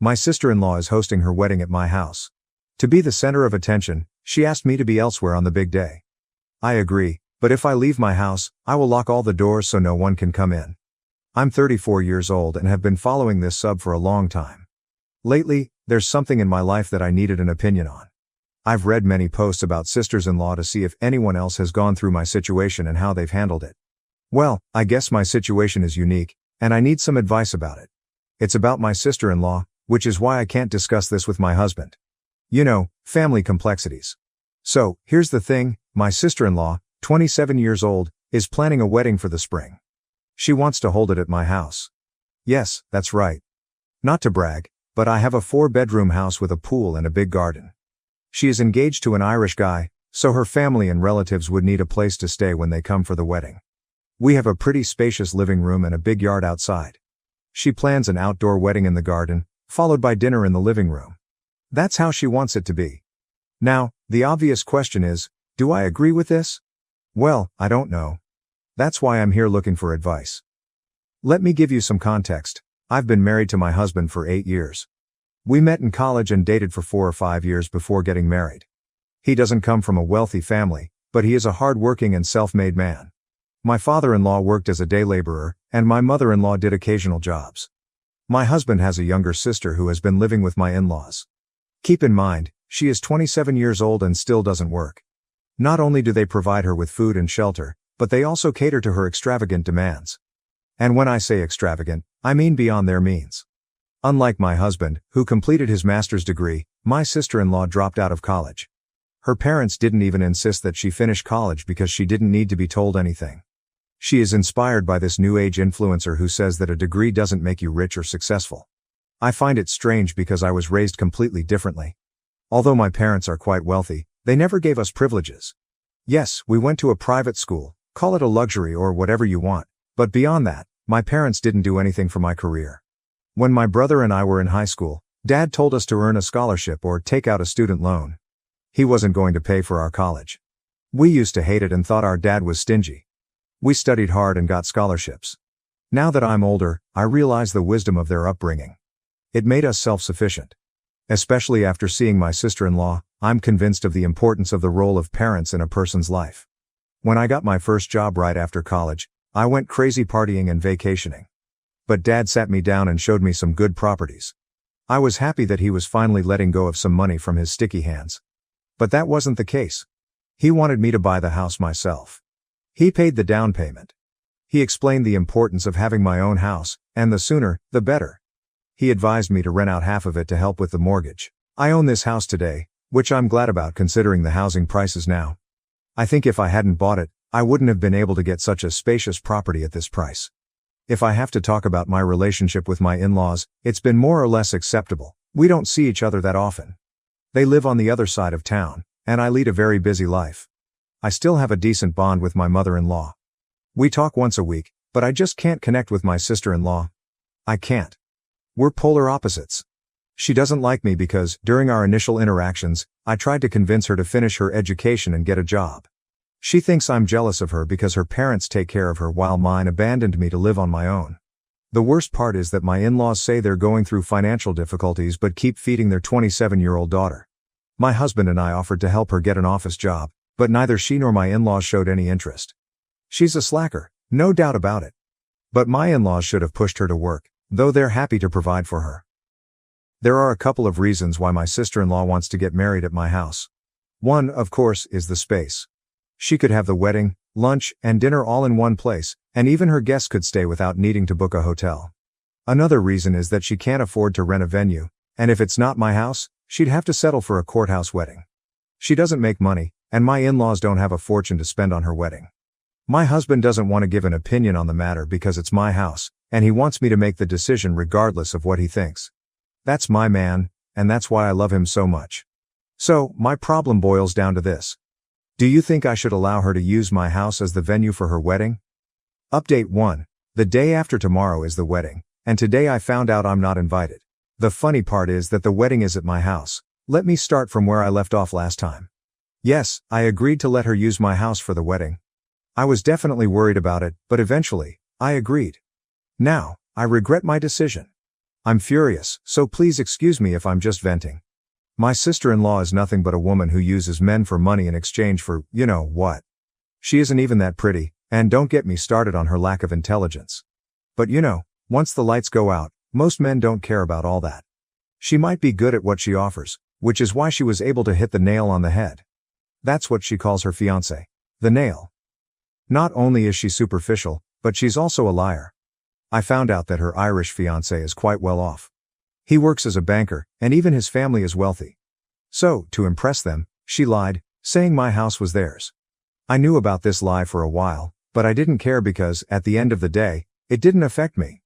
My sister-in-law is hosting her wedding at my house. To be the center of attention, she asked me to be elsewhere on the big day. I agree, but if I leave my house, I will lock all the doors so no one can come in. I'm 34 years old and have been following this sub for a long time. Lately, there's something in my life that I needed an opinion on. I've read many posts about sisters-in-law to see if anyone else has gone through my situation and how they've handled it. Well, I guess my situation is unique, and I need some advice about it. It's about my sister-in-law, which is why I can't discuss this with my husband. You know, family complexities. So, here's the thing, my sister-in-law, 27 years old, is planning a wedding for the spring. She wants to hold it at my house. Yes, that's right. Not to brag, but I have a 4-bedroom house with a pool and a big garden. She is engaged to an Irish guy, so her family and relatives would need a place to stay when they come for the wedding. We have a pretty spacious living room and a big yard outside. She plans an outdoor wedding in the garden, followed by dinner in the living room. That's how she wants it to be. Now, the obvious question is, do I agree with this? Well, I don't know. That's why I'm here looking for advice. Let me give you some context. I've been married to my husband for 8 years. We met in college and dated for 4 or 5 years before getting married. He doesn't come from a wealthy family, but he is a hard-working and self-made man. My father-in-law worked as a day laborer, and my mother-in-law did occasional jobs. My husband has a younger sister who has been living with my in-laws. Keep in mind, she is 27 years old and still doesn't work. Not only do they provide her with food and shelter, but they also cater to her extravagant demands. And when I say extravagant, I mean beyond their means. Unlike my husband, who completed his master's degree, my sister-in-law dropped out of college. Her parents didn't even insist that she finish college because she didn't need to be told anything. She is inspired by this new age influencer who says that a degree doesn't make you rich or successful. I find it strange because I was raised completely differently. Although my parents are quite wealthy, they never gave us privileges. Yes, we went to a private school, call it a luxury or whatever you want, but beyond that, my parents didn't do anything for my career. When my brother and I were in high school, Dad told us to earn a scholarship or take out a student loan. He wasn't going to pay for our college. We used to hate it and thought our dad was stingy. We studied hard and got scholarships. Now that I'm older, I realize the wisdom of their upbringing. It made us self-sufficient. Especially after seeing my sister-in-law, I'm convinced of the importance of the role of parents in a person's life. When I got my first job right after college, I went crazy partying and vacationing. But Dad sat me down and showed me some good properties. I was happy that he was finally letting go of some money from his sticky hands. But that wasn't the case. He wanted me to buy the house myself. He paid the down payment. He explained the importance of having my own house, and the sooner, the better. He advised me to rent out half of it to help with the mortgage. I own this house today, which I'm glad about considering the housing prices now. I think if I hadn't bought it, I wouldn't have been able to get such a spacious property at this price. If I have to talk about my relationship with my in-laws, it's been more or less acceptable. We don't see each other that often. They live on the other side of town, and I lead a very busy life. I still have a decent bond with my mother-in-law. We talk once a week, but I just can't connect with my sister-in-law. I can't. We're polar opposites. She doesn't like me because, during our initial interactions, I tried to convince her to finish her education and get a job. She thinks I'm jealous of her because her parents take care of her while mine abandoned me to live on my own. The worst part is that my in-laws say they're going through financial difficulties but keep feeding their 27-year-old daughter. My husband and I offered to help her get an office job, but neither she nor my in-laws showed any interest. She's a slacker, no doubt about it. But my in-laws should have pushed her to work, though they're happy to provide for her. There are a couple of reasons why my sister-in-law wants to get married at my house. One, of course, is the space. She could have the wedding, lunch, and dinner all in one place, and even her guests could stay without needing to book a hotel. Another reason is that she can't afford to rent a venue, and if it's not my house, she'd have to settle for a courthouse wedding. She doesn't make money, and my in-laws don't have a fortune to spend on her wedding. My husband doesn't want to give an opinion on the matter because it's my house, and he wants me to make the decision regardless of what he thinks. That's my man, and that's why I love him so much. So, my problem boils down to this. Do you think I should allow her to use my house as the venue for her wedding? Update 1. The day after tomorrow is the wedding, and today I found out I'm not invited. The funny part is that the wedding is at my house. Let me start from where I left off last time. Yes, I agreed to let her use my house for the wedding. I was definitely worried about it, but eventually, I agreed. Now, I regret my decision. I'm furious, so please excuse me if I'm just venting. My sister-in-law is nothing but a woman who uses men for money in exchange for, you know what. She isn't even that pretty, and don't get me started on her lack of intelligence. But once the lights go out, most men don't care about all that. She might be good at what she offers, which is why she was able to hit the nail on the head. That's what she calls her fiancé. The nail. Not only is she superficial, but she's also a liar. I found out that her Irish fiancé is quite well off. He works as a banker, and even his family is wealthy. So, to impress them, she lied, saying my house was theirs. I knew about this lie for a while, but I didn't care because, at the end of the day, it didn't affect me.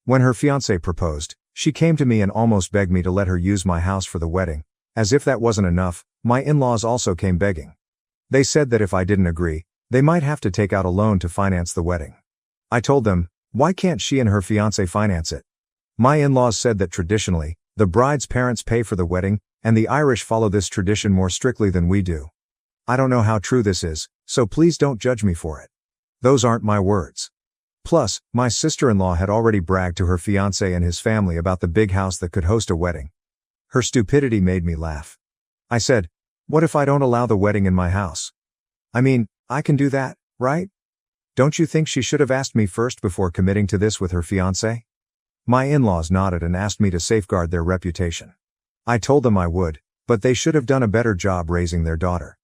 When her fiancé proposed, she came to me and almost begged me to let her use my house for the wedding. As if that wasn't enough, my in-laws also came begging. They said that if I didn't agree, they might have to take out a loan to finance the wedding. I told them, why can't she and her fiancé finance it? My in-laws said that traditionally, the bride's parents pay for the wedding, and the Irish follow this tradition more strictly than we do. I don't know how true this is, so please don't judge me for it. Those aren't my words. Plus, my sister-in-law had already bragged to her fiancé and his family about the big house that could host a wedding. Her stupidity made me laugh. I said, what if I don't allow the wedding in my house? I mean, I can do that, right? Don't you think she should have asked me first before committing to this with her fiancé? My in-laws nodded and asked me to safeguard their reputation. I told them I would, but they should have done a better job raising their daughter.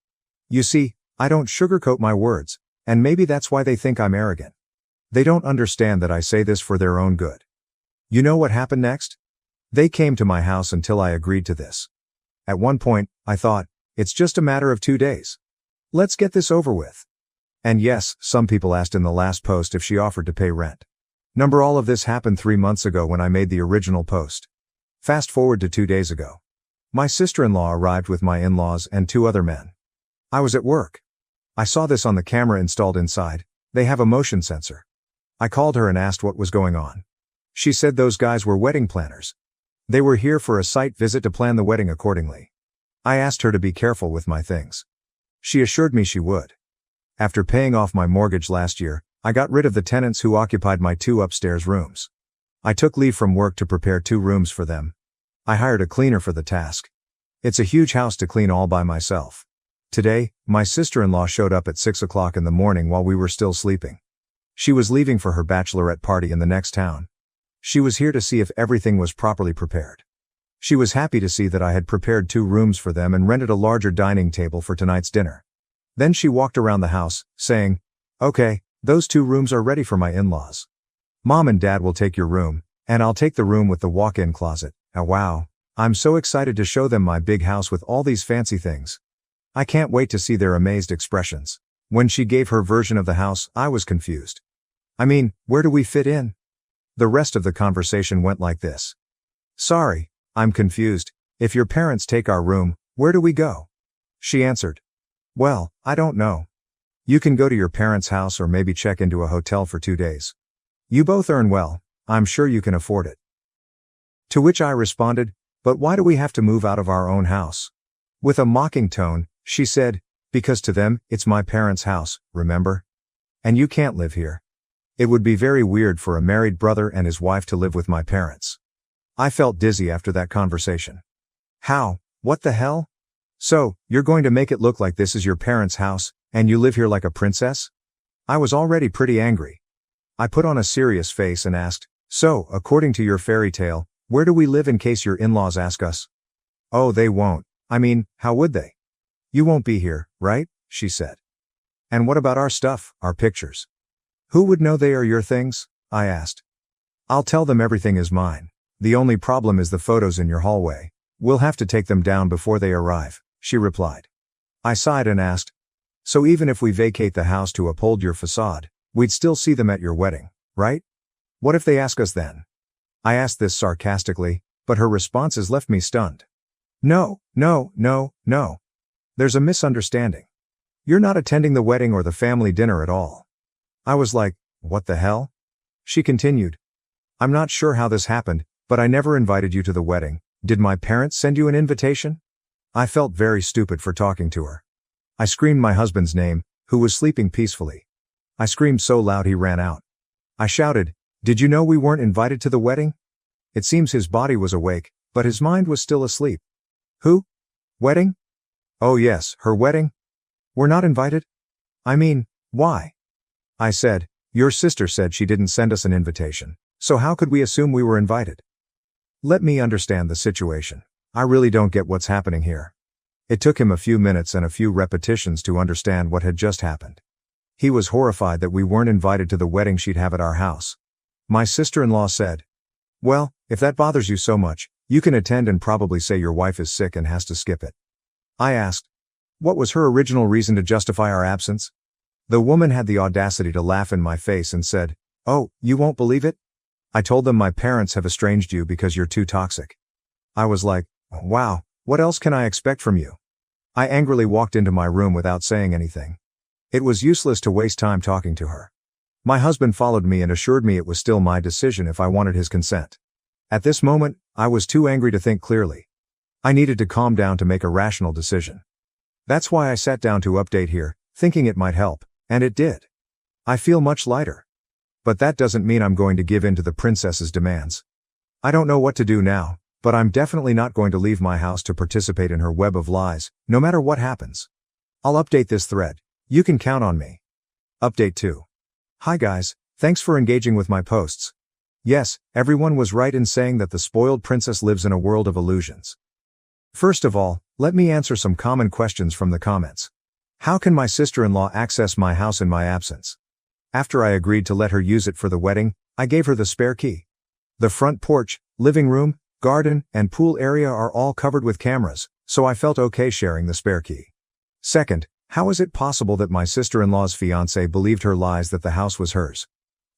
You see, I don't sugarcoat my words, and maybe that's why they think I'm arrogant. They don't understand that I say this for their own good. You know what happened next? They came to my house until I agreed to this. At one point, I thought, it's just a matter of 2 days. Let's get this over with. And yes, some people asked in the last post if she offered to pay rent. All of this happened 3 months ago when I made the original post. Fast forward to 2 days ago. My sister-in-law arrived with my in-laws and 2 other men. I was at work. I saw this on the camera installed inside. They have a motion sensor. I called her and asked what was going on. She said those guys were wedding planners. They were here for a site visit to plan the wedding accordingly. I asked her to be careful with my things. She assured me she would. After paying off my mortgage last year, I got rid of the tenants who occupied my 2 upstairs rooms. I took leave from work to prepare 2 rooms for them. I hired a cleaner for the task. It's a huge house to clean all by myself. Today, my sister-in-law showed up at 6 o'clock in the morning while we were still sleeping. She was leaving for her bachelorette party in the next town. She was here to see if everything was properly prepared. She was happy to see that I had prepared 2 rooms for them and rented a larger dining table for tonight's dinner. Then she walked around the house, saying, okay, those 2 rooms are ready for my in-laws. Mom and Dad will take your room, and I'll take the room with the walk-in closet. Oh wow, I'm so excited to show them my big house with all these fancy things. I can't wait to see their amazed expressions. When she gave her version of the house, I was confused. I mean, where do we fit in? The rest of the conversation went like this. Sorry, I'm confused. If your parents take our room, where do we go? She answered. Well, I don't know. You can go to your parents' house or maybe check into a hotel for 2 days. You both earn well, I'm sure you can afford it. To which I responded, but why do we have to move out of our own house? With a mocking tone, she said, because to them, it's my parents' house, remember? And you can't live here. It would be very weird for a married brother and his wife to live with my parents. I felt dizzy after that conversation. How? What the hell? So, you're going to make it look like this is your parents' house, and you live here like a princess? I was already pretty angry. I put on a serious face and asked, so, according to your fairy tale, where do we live in case your in-laws ask us? Oh, they won't. I mean, how would they? You won't be here, right? She said. And what about our stuff, our pictures? Who would know they are your things? I asked. I'll tell them everything is mine. The only problem is the photos in your hallway. We'll have to take them down before they arrive, she replied. I sighed and asked, so even if we vacate the house to uphold your facade, we'd still see them at your wedding, right? What if they ask us then? I asked this sarcastically, but her responses left me stunned. No. There's a misunderstanding. You're not attending the wedding or the family dinner at all. I was like, what the hell? She continued. I'm not sure how this happened, but I never invited you to the wedding. Did my parents send you an invitation? I felt very stupid for talking to her. I screamed my husband's name, who was sleeping peacefully. I screamed so loud he ran out. I shouted, did you know we weren't invited to the wedding? It seems his body was awake, but his mind was still asleep. Who? Wedding? Oh yes, her wedding? We're not invited? I mean, why? I said, your sister said she didn't send us an invitation, so how could we assume we were invited? Let me understand the situation. I really don't get what's happening here. It took him a few minutes and a few repetitions to understand what had just happened. He was horrified that we weren't invited to the wedding she'd have at our house. My sister-in-law said, well, if that bothers you so much, you can attend and probably say your wife is sick and has to skip it. I asked, what was her original reason to justify our absence? The woman had the audacity to laugh in my face and said, oh, you won't believe it? I told them my parents have estranged you because you're too toxic. I was like, wow, what else can I expect from you? I angrily walked into my room without saying anything. It was useless to waste time talking to her. My husband followed me and assured me it was still my decision if I wanted his consent. At this moment, I was too angry to think clearly. I needed to calm down to make a rational decision. That's why I sat down to update here, thinking it might help, and it did. I feel much lighter. But that doesn't mean I'm going to give in to the princess's demands. I don't know what to do now, but I'm definitely not going to leave my house to participate in her web of lies, no matter what happens. I'll update this thread. You can count on me. Update 2. Hi guys, thanks for engaging with my posts. Yes, everyone was right in saying that the spoiled princess lives in a world of illusions. First of all, let me answer some common questions from the comments. How can my sister-in-law access my house in my absence? After I agreed to let her use it for the wedding, I gave her the spare key. The front porch, living room, garden, and pool area are all covered with cameras, so I felt okay sharing the spare key. Second, how is it possible that my sister-in-law's fiancé believed her lies that the house was hers?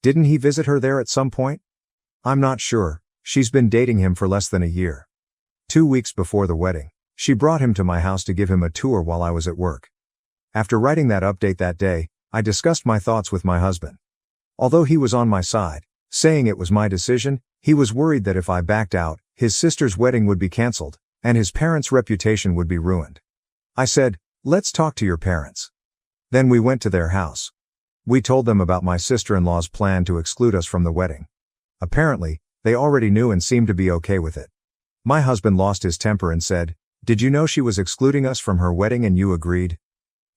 Didn't he visit her there at some point? I'm not sure. She's been dating him for less than a year. 2 weeks before the wedding, she brought him to my house to give him a tour while I was at work. After writing that update that day, I discussed my thoughts with my husband. Although he was on my side, saying it was my decision, he was worried that if I backed out, his sister's wedding would be cancelled, and his parents' reputation would be ruined. I said, let's talk to your parents. Then we went to their house. We told them about my sister-in-law's plan to exclude us from the wedding. Apparently, they already knew and seemed to be okay with it. My husband lost his temper and said, did you know she was excluding us from her wedding and you agreed?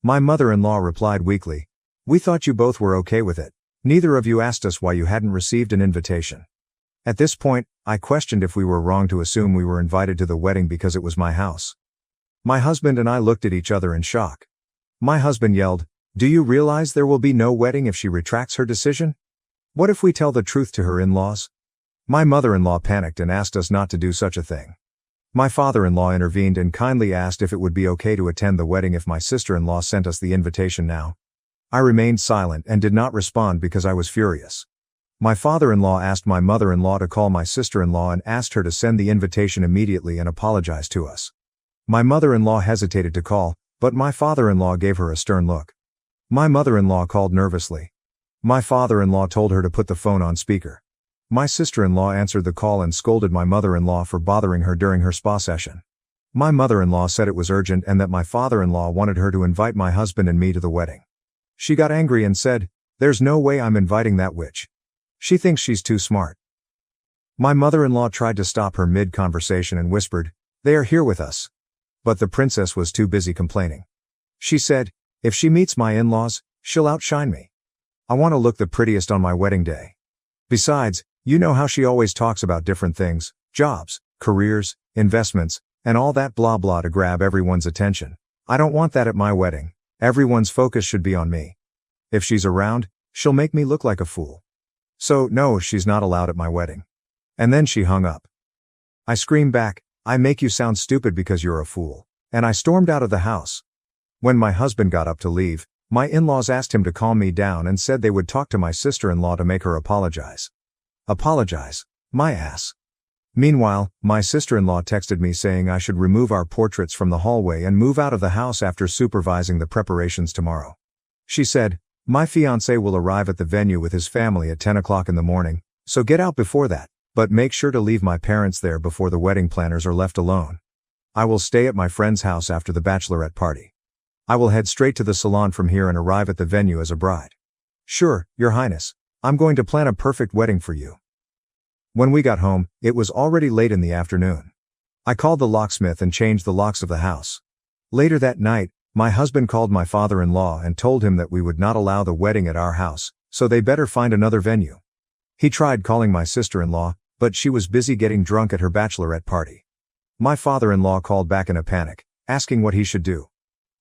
My mother-in-law replied weakly, we thought you both were okay with it. Neither of you asked us why you hadn't received an invitation. At this point, I questioned if we were wrong to assume we were invited to the wedding because it was my house. My husband and I looked at each other in shock. My husband yelled, do you realize there will be no wedding if she retracts her decision? What if we tell the truth to her in-laws? My mother-in-law panicked and asked us not to do such a thing. My father-in-law intervened and kindly asked if it would be okay to attend the wedding if my sister-in-law sent us the invitation now. I remained silent and did not respond because I was furious. My father-in-law asked my mother-in-law to call my sister-in-law and asked her to send the invitation immediately and apologize to us. My mother-in-law hesitated to call, but my father-in-law gave her a stern look. My mother-in-law called nervously. My father-in-law told her to put the phone on speaker. My sister-in-law answered the call and scolded my mother-in-law for bothering her during her spa session. My mother-in-law said it was urgent and that my father-in-law wanted her to invite my husband and me to the wedding. She got angry and said, there's no way I'm inviting that witch. She thinks she's too smart. My mother-in-law tried to stop her mid-conversation and whispered, they are here with us. But the princess was too busy complaining. She said, if she meets my in-laws, she'll outshine me. I want to look the prettiest on my wedding day. Besides, you know how she always talks about different things, jobs, careers, investments, and all that blah blah to grab everyone's attention. I don't want that at my wedding. Everyone's focus should be on me. If she's around, she'll make me look like a fool. So, no, she's not allowed at my wedding. And then she hung up. I screamed back, I make you sound stupid because you're a fool. And I stormed out of the house. When my husband got up to leave, my in-laws asked him to calm me down and said they would talk to my sister-in-law to make her apologize. Apologize? My ass. Meanwhile, my sister-in-law texted me saying I should remove our portraits from the hallway and move out of the house after supervising the preparations tomorrow. She said, my fiancé will arrive at the venue with his family at 10 o'clock in the morning, so get out before that, but make sure to leave my parents there before the wedding planners are left alone. I will stay at my friend's house after the bachelorette party. I will head straight to the salon from here and arrive at the venue as a bride. Sure, Your Highness. I'm going to plan a perfect wedding for you. When we got home, it was already late in the afternoon. I called the locksmith and changed the locks of the house. Later that night, my husband called my father-in-law and told him that we would not allow the wedding at our house, so they better find another venue. He tried calling my sister-in-law, but she was busy getting drunk at her bachelorette party. My father-in-law called back in a panic, asking what he should do.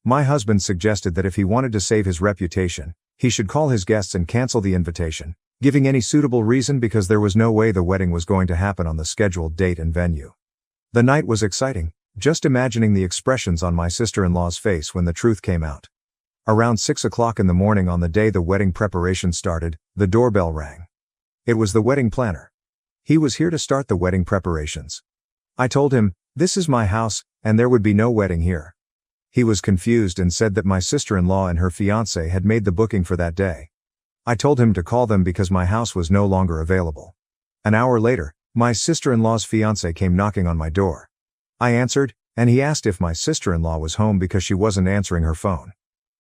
My husband suggested that if he wanted to save his reputation, he should call his guests and cancel the invitation, giving any suitable reason because there was no way the wedding was going to happen on the scheduled date and venue. The night was exciting, just imagining the expressions on my sister-in-law's face when the truth came out. Around 6 o'clock in the morning on the day the wedding preparation started, the doorbell rang. It was the wedding planner. He was here to start the wedding preparations. I told him, "This is my house, and there would be no wedding here." He was confused and said that my sister-in-law and her fiancé had made the booking for that day. I told him to call them because my house was no longer available. An hour later, my sister-in-law's fiancé came knocking on my door. I answered, and he asked if my sister-in-law was home because she wasn't answering her phone.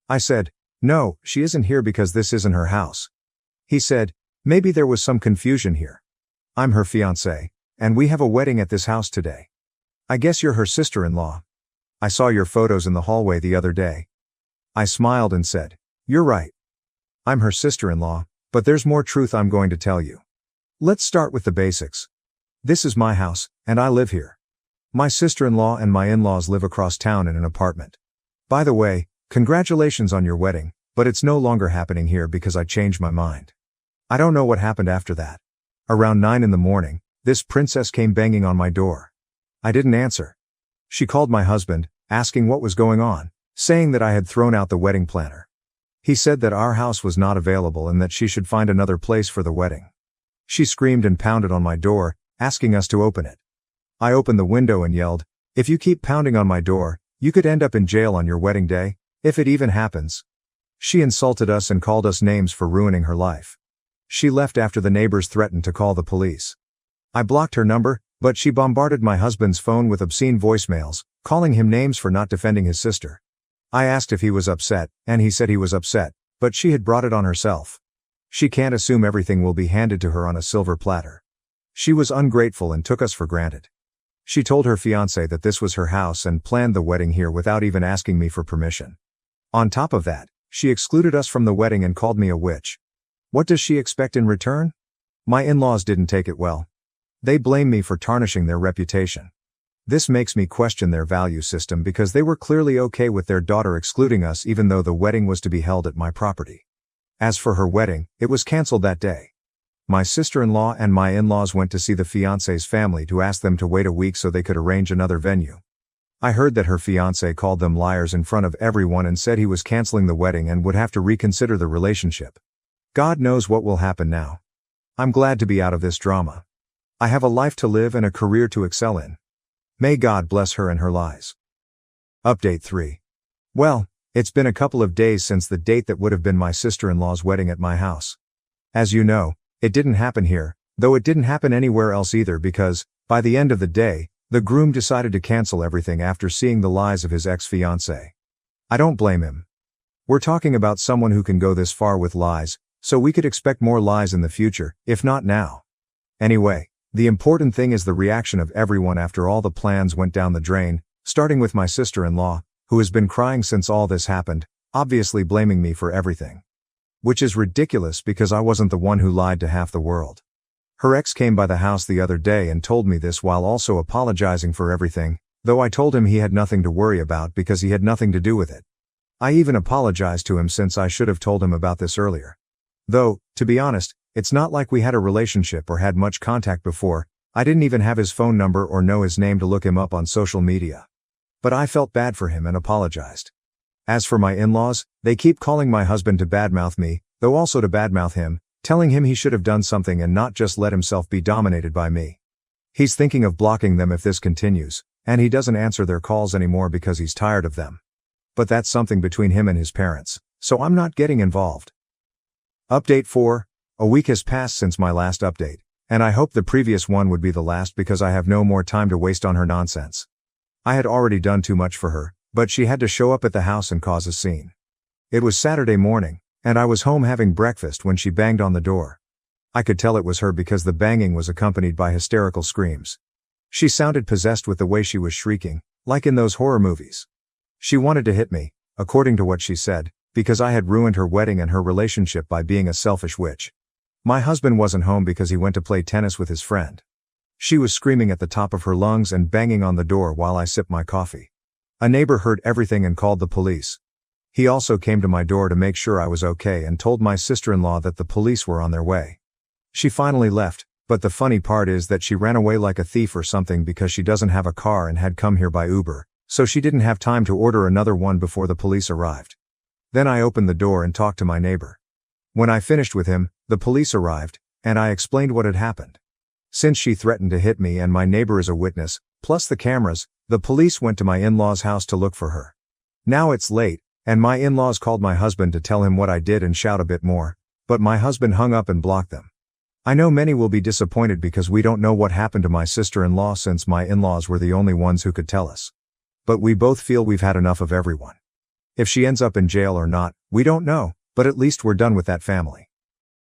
I said, "No, she isn't here because this isn't her house." He said, "Maybe there was some confusion here. I'm her fiancé, and we have a wedding at this house today. I guess you're her sister-in-law. I saw your photos in the hallway the other day." I smiled and said, "You're right. I'm her sister-in-law, but there's more truth I'm going to tell you. Let's start with the basics. This is my house, and I live here. My sister-in-law and my in-laws live across town in an apartment. By the way, congratulations on your wedding, but it's no longer happening here because I changed my mind." I don't know what happened after that. Around 9 in the morning, this princess came banging on my door. I didn't answer. She called my husband, asking what was going on, saying that I had thrown out the wedding planner. He said that our house was not available and that she should find another place for the wedding. She screamed and pounded on my door, asking us to open it. I opened the window and yelled, "If you keep pounding on my door, you could end up in jail on your wedding day, if it even happens." She insulted us and called us names for ruining her life. She left after the neighbors threatened to call the police. I blocked her number, but she bombarded my husband's phone with obscene voicemails, calling him names for not defending his sister. I asked if he was upset, and he said he was upset, but she had brought it on herself. She can't assume everything will be handed to her on a silver platter. She was ungrateful and took us for granted. She told her fiancé that this was her house and planned the wedding here without even asking me for permission. On top of that, she excluded us from the wedding and called me a witch. What does she expect in return? My in-laws didn't take it well. They blame me for tarnishing their reputation. This makes me question their value system because they were clearly okay with their daughter excluding us even though the wedding was to be held at my property. As for her wedding, it was canceled that day. My sister-in-law and my in-laws went to see the fiancé's family to ask them to wait a week so they could arrange another venue. I heard that her fiancé called them liars in front of everyone and said he was canceling the wedding and would have to reconsider the relationship. God knows what will happen now. I'm glad to be out of this drama. I have a life to live and a career to excel in. May God bless her and her lies. Update 3. Well, it's been a couple of days since the date that would have been my sister-in-law's wedding at my house. As you know, it didn't happen here, though it didn't happen anywhere else either because, by the end of the day, the groom decided to cancel everything after seeing the lies of his ex-fiancée. I don't blame him. We're talking about someone who can go this far with lies, so we could expect more lies in the future, if not now. Anyway, the important thing is the reaction of everyone after all the plans went down the drain, starting with my sister-in-law, who has been crying since all this happened, obviously blaming me for everything. Which is ridiculous because I wasn't the one who lied to half the world. Her ex came by the house the other day and told me this while also apologizing for everything, though I told him he had nothing to worry about because he had nothing to do with it. I even apologized to him since I should have told him about this earlier. Though, to be honest, it's not like we had a relationship or had much contact before. I didn't even have his phone number or know his name to look him up on social media. But I felt bad for him and apologized. As for my in-laws, they keep calling my husband to badmouth me, though also to badmouth him, telling him he should have done something and not just let himself be dominated by me. He's thinking of blocking them if this continues, and he doesn't answer their calls anymore because he's tired of them. But that's something between him and his parents, so I'm not getting involved. Update 4. A week has passed since my last update, and I hope the previous one would be the last because I have no more time to waste on her nonsense. I had already done too much for her, but she had to show up at the house and cause a scene. It was Saturday morning, and I was home having breakfast when she banged on the door. I could tell it was her because the banging was accompanied by hysterical screams. She sounded possessed with the way she was shrieking, like in those horror movies. She wanted to hit me, according to what she said, because I had ruined her wedding and her relationship by being a selfish witch. My husband wasn't home because he went to play tennis with his friend. She was screaming at the top of her lungs and banging on the door while I sipped my coffee. A neighbor heard everything and called the police. He also came to my door to make sure I was okay and told my sister-in-law that the police were on their way. She finally left, but the funny part is that she ran away like a thief or something because she doesn't have a car and had come here by Uber, so she didn't have time to order another one before the police arrived. Then I opened the door and talked to my neighbor. When I finished with him, the police arrived, and I explained what had happened. Since she threatened to hit me and my neighbor is a witness, plus the cameras, the police went to my in-laws' house to look for her. Now it's late, and my in-laws called my husband to tell him what I did and shout a bit more, but my husband hung up and blocked them. I know many will be disappointed because we don't know what happened to my sister-in-law since my in-laws were the only ones who could tell us. But we both feel we've had enough of everyone. If she ends up in jail or not, we don't know, but at least we're done with that family.